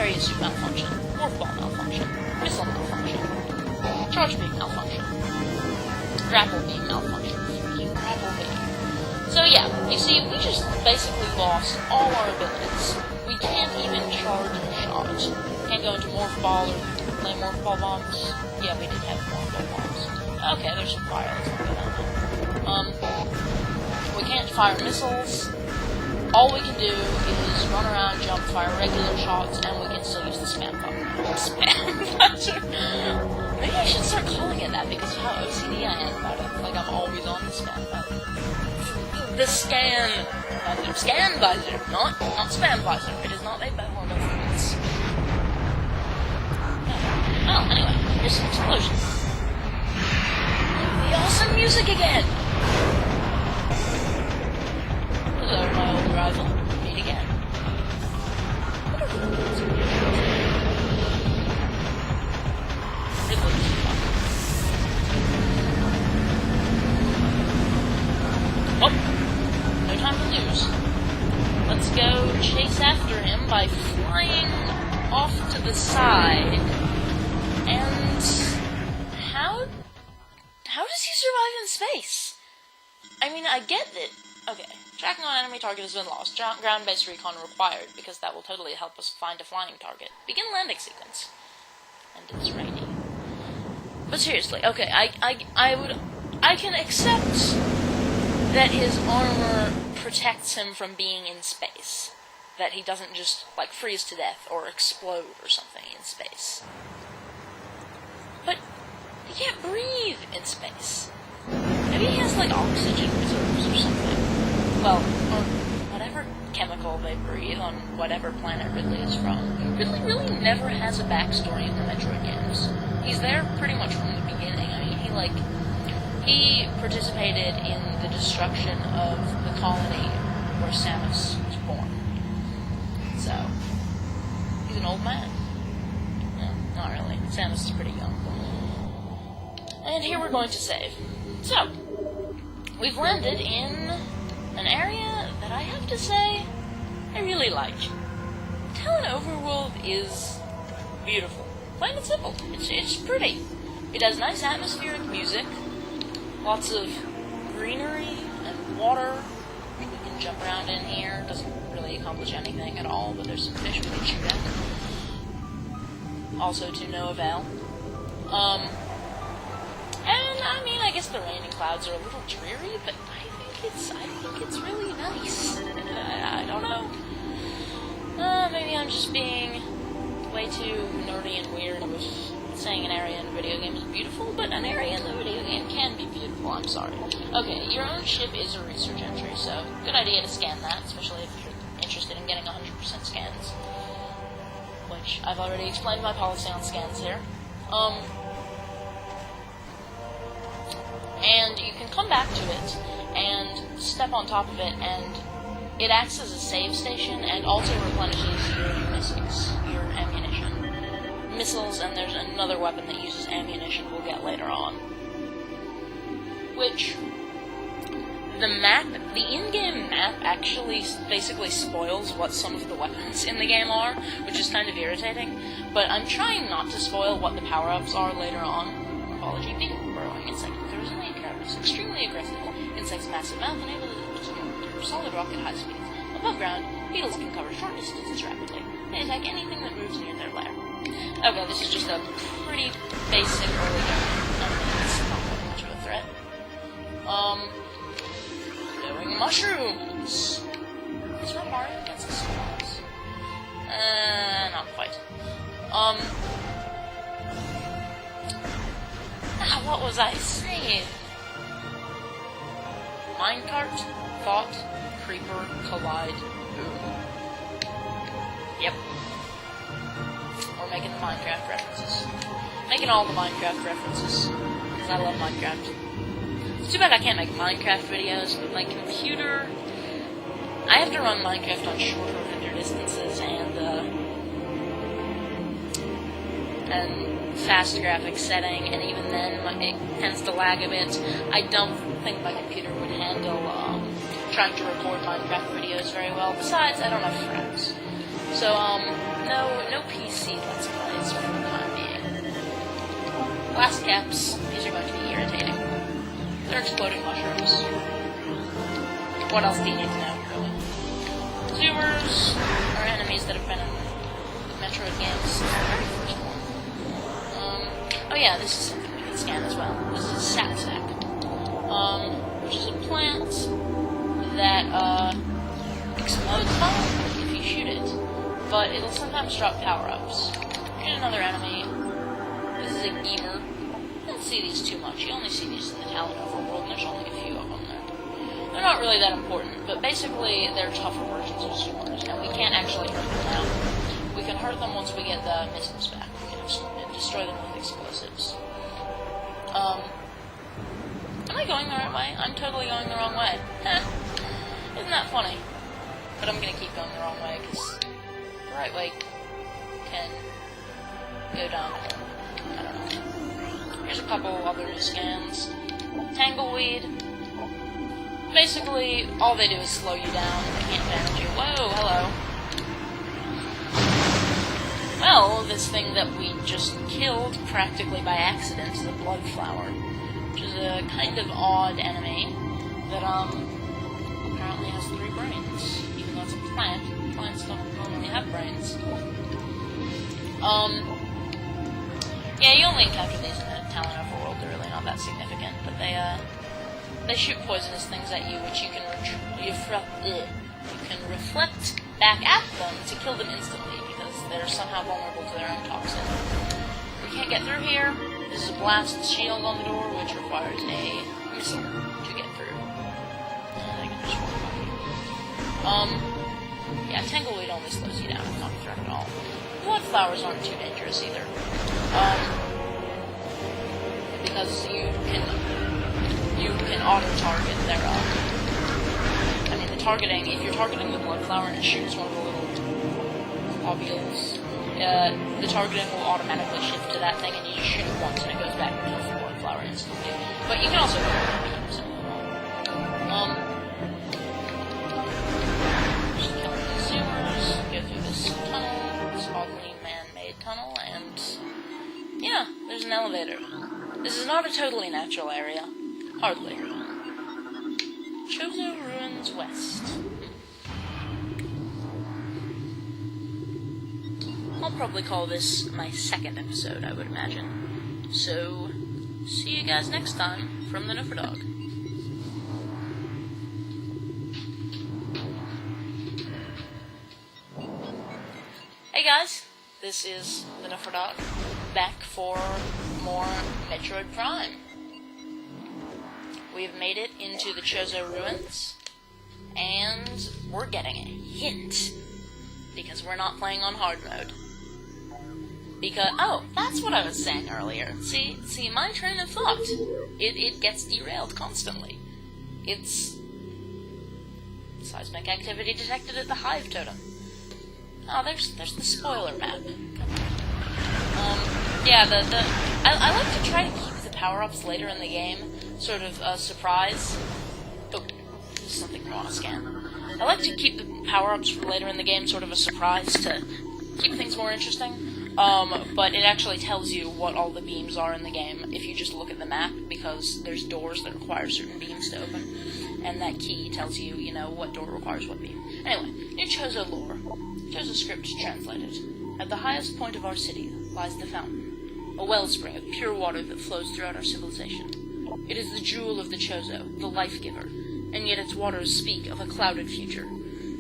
various malfunction. Morph ball malfunction. Missile malfunction. Charge beam malfunction. Grapple beam malfunction. Grapple beam. So yeah, you see, we just basically lost all our abilities. We can't even charge a shot. Can't go into morph ball or play morph ball bombs. Yeah, we did have morph ball bombs. Okay, there's some fire. Let's go down there. We can't fire missiles. All we can do is run around, jump, fire regular shots, and we can still use the spam button. Spam button. Maybe I should start calling it that because of how OCD I am about it. Like I'm always on the spam button. The scan visor. Scan visor, not spam visor. It is not made by Hormone Foods. Oh, anyway, here's some explosions. The awesome music again! Hello, my old rival. Meet again. It looks fun. Oh! No time to lose. Let's go chase after him by flying off to the side. And how does he survive in space? I mean, I get that. Okay, tracking on enemy target has been lost. Ground-based recon required, because that will totally help us find a flying target. Begin landing sequence. And it's raining. But seriously, okay, I can accept that his armor protects him from being in space. That he doesn't just, like, freeze to death or explode or something in space. But he can't breathe in space. Maybe he has, like, oxygen reserves or something. Well, or whatever chemical they breathe on whatever planet Ridley is from. Ridley really never has a backstory in the Metroid games. He's there pretty much from the beginning. I mean, he participated in the destruction of the colony where Samus was born. So, he's an old man. No, not really. Samus is pretty young. And here we're going to save. So, we've landed in an area that I have to say I really like. Talon Overworld is beautiful. Plain and simple. It's pretty. It has nice atmospheric music, lots of greenery and water. We can jump around in here. Doesn't really accomplish anything at all, but there's some fish we can shoot at. Also to no avail. And I mean, I guess the raining clouds are a little dreary, but I think it's really nice. I don't know. Maybe I'm just being way too nerdy and weird with saying an area in a video game is beautiful, but an area in the video game can be beautiful. I'm sorry. Okay, your own ship is a research entry, so good idea to scan that, especially if you're interested in getting 100% scans. Which I've already explained my policy on scans here. And you can come back to it and step on top of it, and it acts as a save station and also replenishes your missiles, your ammunition. Missiles, and there's another weapon that uses ammunition we'll get later on. Which, the in-game map actually basically spoils what some of the weapons in the game are, which is kind of irritating, but I'm trying not to spoil what the power-ups are later on. Morphology, beetle, burrowing insect, throws in the characters, extremely aggressive, insect's massive mouth, and able to solid rock at high speeds. Above ground, beetles can cover short distances rapidly. They attack anything that moves near their lair. Okay, this is just a pretty basic early game. It's not really much of a threat. Doing mushrooms! Is that Mario against the squirrels? Not quite. What was I saying? Minecart, thought, creeper, collide, boom. Yep. We're making the Minecraft references. Making all the Minecraft references. Because I love Minecraft. It's too bad I can't make Minecraft videos with my computer. I have to run Minecraft on shorter render distances and fast graphics setting, and even then it tends to lag a bit. I don't think my computer would handle trying to record Minecraft videos very well. Besides, I don't have friends. So, No PC Let's Plays for the time being. Last caps, these are going to be irritating. They're exploding mushrooms. What else do you need to know, really? Zoomers are enemies that have been in the Metroid games since the very first one. Oh yeah, this is something we can scan as well. This is Sack, which is a plant that explodes fire if you shoot it, but it'll sometimes drop power-ups. Here's another enemy. This is a gamer. You don't see these too much. You only see these in the Talon overworld, and there's only a few of them there. They're not really that important, but basically they're tougher versions of Zoomers, and we can't actually hurt them now. We can hurt them once we get the missiles back. We can destroy them with explosives. Am I going the right way? I'm totally going the wrong way. Isn't that funny? But I'm gonna keep going the wrong way, because the right way can go down. I don't know. Here's a couple other scans. Tangleweed. Basically, all they do is slow you down. They can't damage you. Whoa, hello. Well, this thing that we just killed practically by accident is a bloodflower, which is a kind of odd enemy that, apparently has 3 brains, even though it's a plant. Plants don't normally have brains. Yeah, you only encounter these in the Talon overworld. They're really not that significant, but they shoot poisonous things at you, which you can reflect back at them to kill them instantly, because they're somehow vulnerable to their own toxin. We can't get through here. This is a blast shield on the door, which requires a missile to get through. I can just walk by here. Yeah, Tangleweed only slows you down. It's not a threat at all. Bloodflowers aren't too dangerous either. Because you can auto-target their, I mean, the targeting, if you're targeting the bloodflower and it shoots one of the little globules, the targeting will automatically shift to that thing, and you just shoot it once, and it goes back and kills the bloodflower instantly. But you can also go beams. Just killing the Zoomers, go through this tunnel, this oddly man-made tunnel, and yeah, there's an elevator. This is not a totally natural area. Hardly. Chozo Ruins West. I'll probably call this my second episode, I would imagine. So, see you guys next time from the Nuffer Dog. Hey guys, this is the Nuffer Dog, back for more Metroid Prime. We've made it into the Chozo Ruins, and we're getting a hint, because we're not playing on hard mode. Because, oh, that's what I was saying earlier. See, my train of thought, it gets derailed constantly. It's seismic activity detected at the Hive Totem. Oh, there's the spoiler map. Yeah, I like to try to keep the power-ups later in the game sort of a surprise. Oh, there's something I want to scan. I like to keep the power-ups for later in the game sort of a surprise to keep things more interesting. But it actually tells you what all the beams are in the game if you just look at the map, because there's doors that require certain beams to open, and that key tells you, you know, what door requires what beam. Anyway, new Chozo lore. Chozo script translated. At the highest point of our city lies the fountain, a wellspring of pure water that flows throughout our civilization. It is the jewel of the Chozo, the life-giver, and yet its waters speak of a clouded future.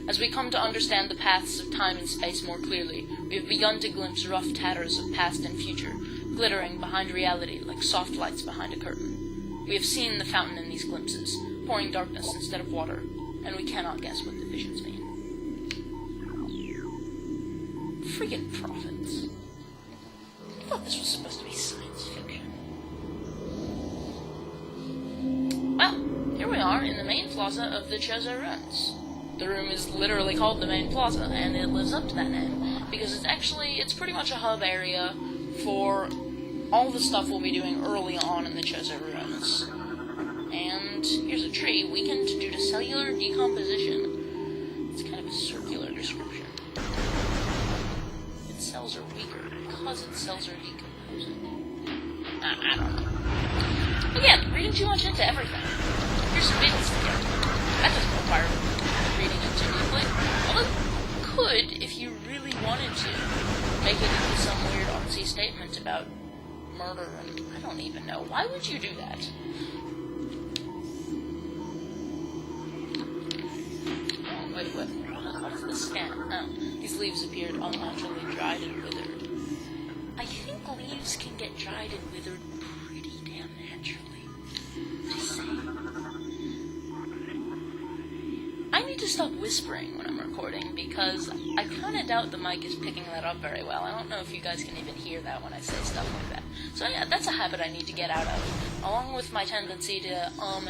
As we come to understand the paths of time and space more clearly, we have begun to glimpse rough tatters of past and future, glittering behind reality like soft lights behind a curtain. We have seen the fountain in these glimpses, pouring darkness instead of water, and we cannot guess what the visions mean. Friggin' prophets. I thought this was supposed to be science fiction. Well, here we are in the main plaza of the Chozo Ruins. The room is literally called the main plaza, and it lives up to that name, because it's pretty much a hub area for all the stuff we'll be doing early on in the Chozo Ruins. And here's a tree, weakened due to cellular decomposition. It's kind of a circular description. cells are weaker because its cells are decomposing. I don't know. Again, reading too much into everything. Here's some basics to get. That doesn't require reading it too deeply. Although you could, if you really wanted to, make it into some weird artsy statement about murder and I don't even know. Why would you do that? Oh, wait. What is the scan? Oh, these leaves appeared unnaturally dried and withered. I think leaves can get dried and withered pretty damn naturally. Just saying. I need to stop whispering when I'm recording because I kind of doubt the mic is picking that up very well. I don't know if you guys can even hear that when I say stuff like that. So yeah, that's a habit I need to get out of, along with my tendency to and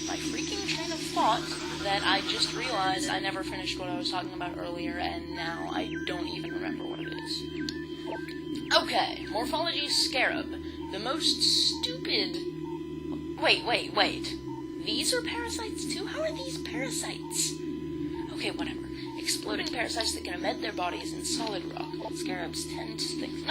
my freaking train of thought that I just realized I never finished what I was talking about earlier, and now I don't even remember what it is. Okay, Morphology Scarab. The most stupid... Wait. These are parasites too? How are these parasites? Okay, whatever. Exploding parasites that can embed their bodies in solid rock. Scarabs think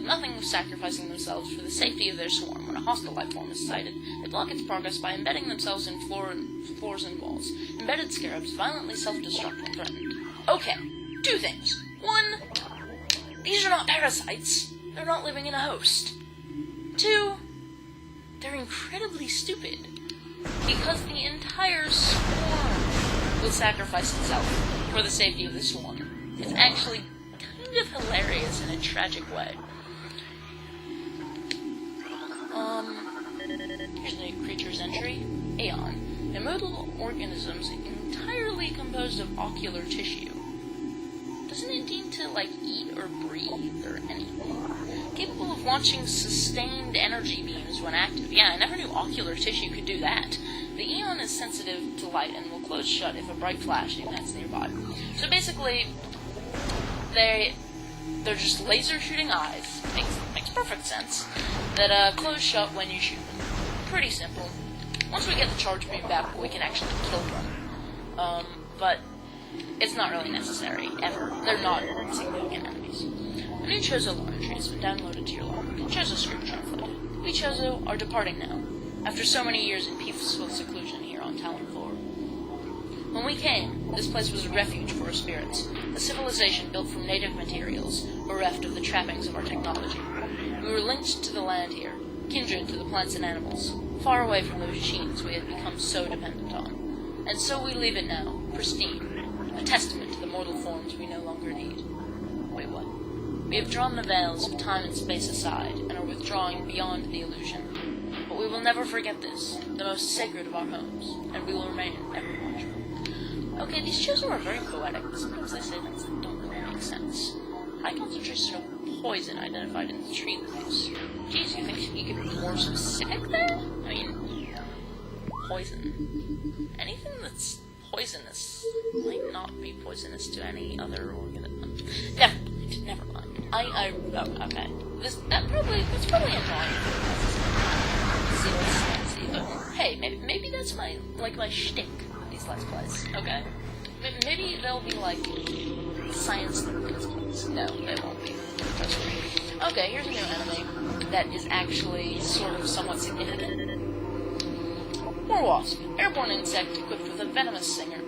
nothing of sacrificing themselves for the safety of their swarm. When a hostile life form is sighted, they block its progress by embedding themselves in floors and walls. Embedded scarabs violently self-destruct when threatened. Okay, 2 things. 1, these are not parasites. They're not living in a host. 2, they're incredibly stupid, because the entire swarm will sacrifice itself for the safety of the swarm. It's actually kind of hilarious in a tragic way. Here's the creature's entry. Aeon. Immortal organisms entirely composed of ocular tissue. Doesn't it need to, eat or breathe or anything? Capable of launching sustained energy beams when active. Yeah, I never knew ocular tissue could do that. The Aeon is sensitive to light and will close shut if a bright flash ignites nearby. So basically, they're just laser shooting eyes. Makes perfect sense. That close shut when you shoot them. Pretty simple. Once we get the charge beam back, we can actually kill them. But it's not really necessary, ever. They're not significant enemies. A new Chozo lore entry has been downloaded to your log. Chozo script translated. We Chozo are departing now, after so many years in peaceful seclusion here on Talon 4. When we came, this place was a refuge for our spirits, a civilization built from native materials, bereft of the trappings of our technology. We were linked to the land here, kindred to the plants and animals, far away from the machines we had become so dependent on. And so we leave it now, pristine, a testament to the mortal forms we no longer need. Wait, what? We have drawn the veils of time and space aside, and are withdrawing beyond the illusion. But we will never forget this, the most sacred of our homes, and we will remain ever watchful. Okay, these Chozo are very poetic, but sometimes they say things that don't really make sense. High concentration of poison identified in the tree leaves. Geez, you think you could be more specific there? I mean, poison. Anything that's poisonous might not be poisonous to any other organism. Never mind. Oh, okay. That's probably annoying. See, but hey, maybe that's my shtick with these Let's Plays. Okay. Maybe they'll be science things. No, they won't be. Trust me. Okay, here's a new anime that is actually sort of somewhat significant. War wasp, airborne insect equipped with a venomous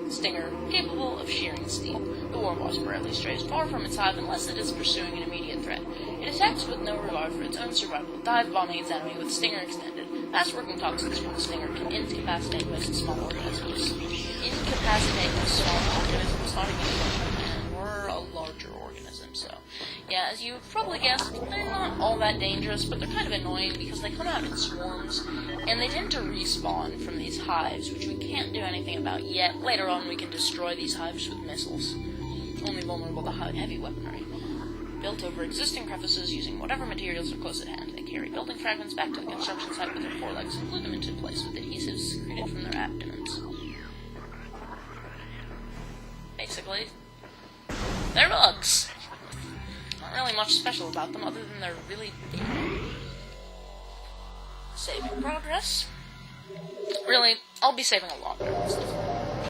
stinger capable of shearing steel. The war wasp rarely strays far from its hive unless it is pursuing an immediate threat. It attacks with no regard for its own survival, dive bombing its enemy with stinger extended. Fast-working toxins from the stinger can incapacitate most small organisms. Incapacitate most small organisms, not even and we're a larger organism, so... Yeah, as you've probably guessed, they're not all that dangerous, but they're kind of annoying because they come out in swarms, and they tend to respawn from these hives, which we can't do anything about yet. Later on, we can destroy these hives with missiles. Only vulnerable to heavy weaponry. Built over existing crevices using whatever materials are close at hand. They carry building fragments back to the construction site with their forelegs and glue them into place with adhesives secreted from their abdomens. Basically, they're bugs. Not really much special about them other than they're really big. Saving progress. Really, I'll be saving a lot more of this stuff.